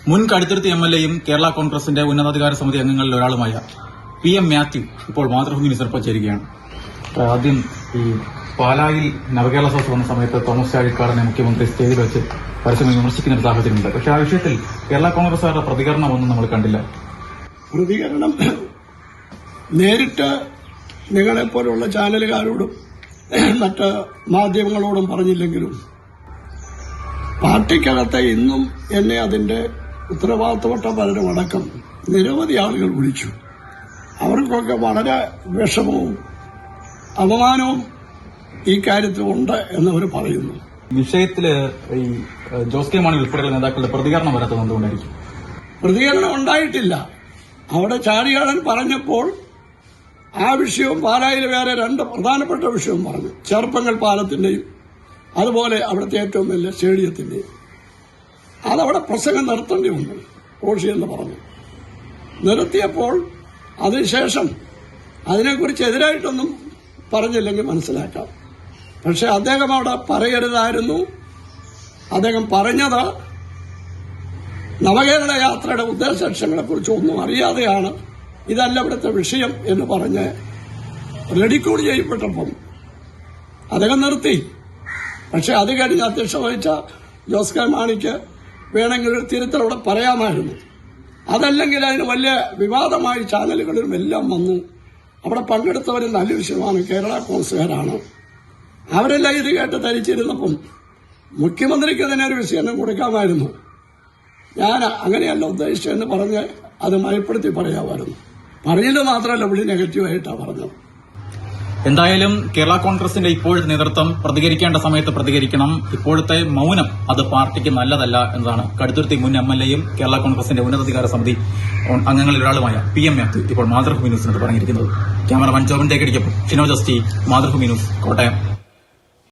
മുൻ കടുത്തുരുത്തി എംഎൽഎയും കേരള കോൺഗ്രസിന്റെ ഉന്നതാധികാര സമിതി അംഗങ്ങളിൽ ഒരാളുമായ PM മാത്യു ഇപ്പോൾ മാതൃഭൂമി ന്യൂസിനൊപ്പം ചേരുകയാണ്. ആദ്യം ഈ പാലായിൽ നവകേരള സദസ് വന്ന സമയത്ത് തോമസ് ചാഴിക്കാടനെ മുഖ്യമന്ത്രി സ്റ്റേജിൽ വെച്ച് പരസ്യമായി വിമർശിക്കുന്ന ഒരു സാഹചര്യമുണ്ട്. പക്ഷേ ആ വിഷയത്തിൽ കേരള കോൺഗ്രസുകാരുടെ പ്രതികരണമൊന്നും നമ്മൾ കണ്ടില്ല. പ്രതികരണം നേരിട്ട് നിങ്ങളെപ്പോലുള്ള ചാനലുകാരോടും മറ്റ് മാധ്യമങ്ങളോടും പറഞ്ഞില്ലെങ്കിലും പാർട്ടിക്കകത്തെ ഇന്നും എന്നെ അതിന്റെ ഉത്തരവാദിത്തപ്പെട്ട പലരും അടക്കം നിരവധി ആളുകൾ വിളിച്ചു. അവർക്കൊക്കെ വളരെ വിഷമവും അപമാനവും ഈ കാര്യത്തിൽ ഉണ്ട് എന്നവർ പറയുന്നു. വിഷയത്തില് ഈ ജോസ് കെ മാണി ഉൾപ്പെടെയുള്ള നേതാക്കളുടെ പ്രതികരണം വരാത്തത് എന്തുകൊണ്ടായിരിക്കും? പ്രതികരണം ഉണ്ടായിട്ടില്ല. അവിടെ ചാഴികാടൻ പറഞ്ഞപ്പോൾ ആ വിഷയവും പാലായിൽ വേറെ രണ്ട് പ്രധാനപ്പെട്ട വിഷയവും പറഞ്ഞു. ചെറുപ്പങ്ങൾ പാലത്തിന്റെയും അതുപോലെ അവിടുത്തെ ഏറ്റവും വലിയ സ്റ്റേഡിയത്തിന്റെയും. അതവിടെ പ്രസംഗം നിർത്തേണ്ടിയുണ്ട് കോഷി എന്ന് പറഞ്ഞു. നിർത്തിയപ്പോൾ അതിനുശേഷം അതിനെക്കുറിച്ച് എതിരായിട്ടൊന്നും പറഞ്ഞില്ലെങ്കിൽ മനസ്സിലാക്കാം. പക്ഷെ അദ്ദേഹം അവിടെ പറയരുതായിരുന്നു. അദ്ദേഹം പറഞ്ഞത് നവകേരള യാത്രയുടെ ഉദ്ദേശ ലക്ഷ്യങ്ങളെക്കുറിച്ച് ഒന്നും അറിയാതെയാണ് ഇതല്ല ഇവിടുത്തെ വിഷയം എന്ന് പറഞ്ഞ് റെഡിക്കൂൾ ചെയ്യപ്പെട്ടപ്പം അദ്ദേഹം നിർത്തി. പക്ഷെ അത് കഴിഞ്ഞ് അധ്യക്ഷത വഹിച്ച ജോസ് കെ മാണിക്ക് വേണമെങ്കിൽ ഒരു തിരുത്തലൂടെ പറയാമായിരുന്നു. അതല്ലെങ്കിൽ അതിന് വലിയ വിവാദമായി ചാനലുകളിലും എല്ലാം വന്നു. അവിടെ പങ്കെടുത്തവരും നല്ല വിഷയമാണ്, കേരള കോൺഗ്രസുകാരാണ്. അവരെല്ലാം ഇത് കേട്ട് ധരിച്ചിരുന്നപ്പം മുഖ്യമന്ത്രിക്ക് തന്നെ ഒരു വിഷയം കൊടുക്കാമായിരുന്നു. ഞാൻ അങ്ങനെയല്ല ഉദ്ദേശിച്ചതെന്ന് പറഞ്ഞ് അത് മയപ്പെടുത്തി പറയാമായിരുന്നു. പറഞ്ഞില്ല മാത്രമല്ല, പുള്ളി നെഗറ്റീവായിട്ടാണ് പറഞ്ഞത്. എന്തായാലും കേരള കോൺഗ്രസിന്റെ ഇപ്പോഴത്തെ നേതൃത്വം പ്രതികരിക്കേണ്ട സമയത്ത് പ്രതികരിക്കണം. ഇപ്പോഴത്തെ മൌനം അത് പാർട്ടിക്ക് നല്ലതല്ല എന്നതാണ് കടുത്തുരുത്തി മുൻ MLAയും കേരള കോൺഗ്രസിന്റെ ഉന്നതാധികാര സമിതി അംഗങ്ങളിൽ ഒരാളുമായ PM മാത്യു ഇപ്പോൾ മാതൃഭൂമി ന്യൂസിനോട് പറഞ്ഞിരിക്കുന്നത്. ക്യാമറമാൻ ജോബൻ തേക്കടിക്കൊപ്പം Shinoj S T, Mathrubhumi news, Kottayam.